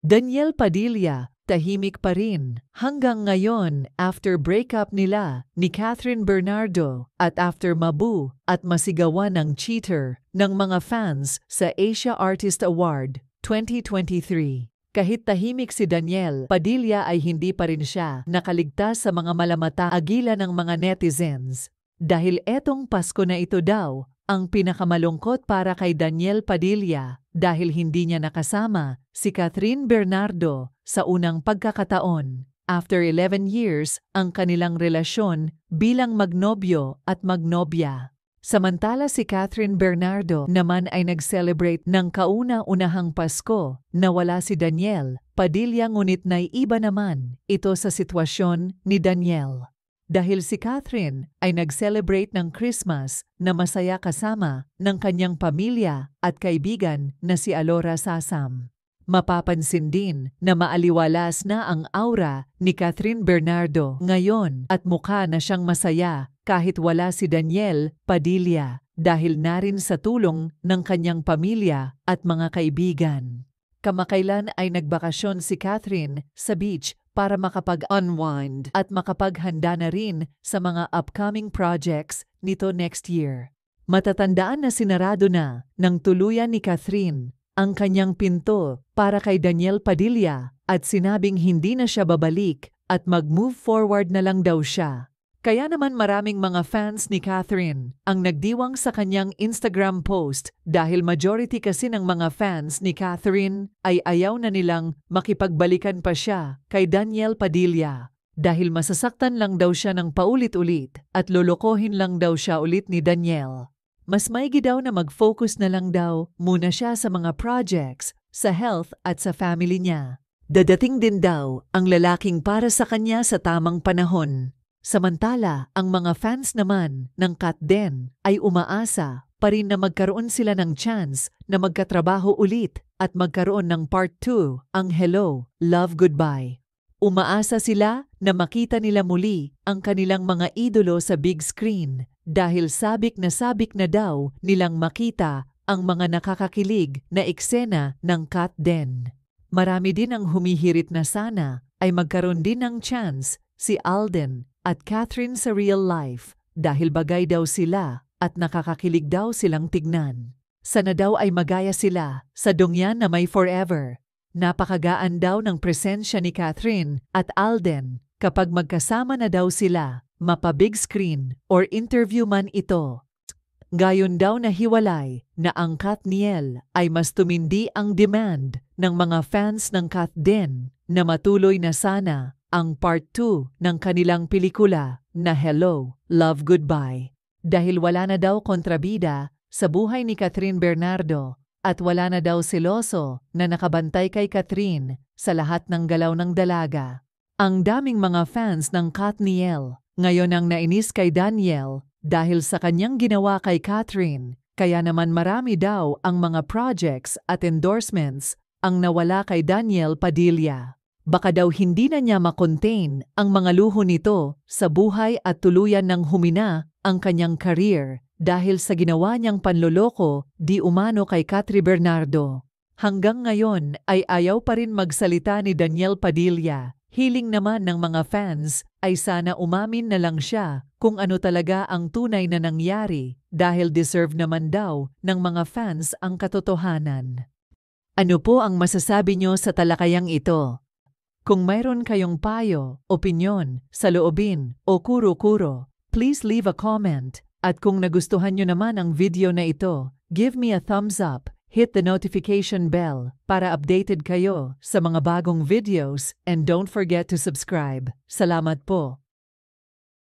Daniel Padilla, tahimik pa rin. Hanggang ngayon, after breakup nila ni Catherine Bernardo at after mabu at masigawan ng cheater ng mga fans sa Asia Artist Award 2023. Kahit tahimik si Daniel Padilla ay hindi pa rin siya nakaligtas sa mga malamata-agila ng mga netizens. Dahil etong Pasko na ito daw ang pinakamalungkot para kay Daniel Padilla dahil hindi niya nakasama si Catherine Bernardo sa unang pagkakataon. After 11 years, ang kanilang relasyon bilang magnobyo at magnobya. Samantala si Catherine Bernardo naman ay nag-celebrate ng kauna-unahang Pasko na wala si Daniel Padilla ngunit naiiba naman ito sa sitwasyon ni Daniel. Dahil si Catherine ay nag-celebrate ng Christmas na masaya kasama ng kanyang pamilya at kaibigan na si Alora Sasam. Mapapansin din na maaliwalas na ang aura ni Catherine Bernardo ngayon at mukha na siyang masaya kahit wala si Daniel Padilla dahil na rin sa tulong ng kanyang pamilya at mga kaibigan. Kamakailan ay nagbakasyon si Catherine sa beach para makapag-unwind at makapaghanda na rin sa mga upcoming projects nito next year. Matatandaan na sinarado na ng tuluyan ni Catherine ang kanyang pinto para kay Daniel Padilla at sinabing hindi na siya babalik at mag-move forward na lang daw siya. Kaya naman maraming mga fans ni Catherine ang nagdiwang sa kanyang Instagram post dahil majority kasi ng mga fans ni Catherine ay ayaw na nilang makipagbalikan pa siya kay Daniel Padilla dahil masasaktan lang daw siya ng paulit-ulit at lolokohin lang daw siya ulit ni Daniel. Mas maigi daw na mag-focus na lang daw muna siya sa mga projects, sa health at sa family niya. Dadating din daw ang lalaking para sa kanya sa tamang panahon. Samantala, ang mga fans naman ng Katden ay umaasa pa rin na magkaroon sila ng chance na magkatrabaho ulit at magkaroon ng part 2, ang Hello, Love, Goodbye. Umaasa sila na makita nila muli ang kanilang mga idolo sa big screen dahil sabik na daw nilang makita ang mga nakakakilig na eksena ng Katden. Marami din ang humihirit na sana ay magkaroon din ng chance si Alden at Catherine sa real life dahil bagay daw sila at nakakakilig daw silang tignan. Sana daw ay magaya sila sa Dongyan na May Forever. Napakagaan daw ng presensya ni Catherine at Alden kapag magkasama na daw sila, mapa-big screen or interview man ito. Gayon daw na hiwalay na ang Katniel ay mas tumindi ang demand ng mga fans ng Katden na matuloy na sana ang part 2 ng kanilang pelikula na Hello, Love, Goodbye. Dahil wala na daw kontrabida sa buhay ni Catherine Bernardo at wala na daw seloso na nakabantay kay Catherine sa lahat ng galaw ng dalaga. Ang daming mga fans ng Katniel ngayon ang nainis kay Daniel dahil sa kanyang ginawa kay Catherine. Kaya naman marami daw ang mga projects at endorsements ang nawala kay Daniel Padilla. Baka daw hindi na niya makontain ang mga luho nito sa buhay at tuluyan ng humina ang kanyang career dahil sa ginawa niyang panloloko di umano kay Catherine Bernardo. Hanggang ngayon ay ayaw pa rin magsalita ni Daniel Padilla. Hiling naman ng mga fans ay sana umamin na lang siya kung ano talaga ang tunay na nangyari dahil deserve naman daw ng mga fans ang katotohanan. Ano po ang masasabi niyo sa talakayang ito? Kung mayroon kayong payo, opinyon, saloobin o kuro-kuro, please leave a comment. At kung nagustuhan nyo naman ang video na ito, give me a thumbs up, hit the notification bell para updated kayo sa mga bagong videos and don't forget to subscribe. Salamat po.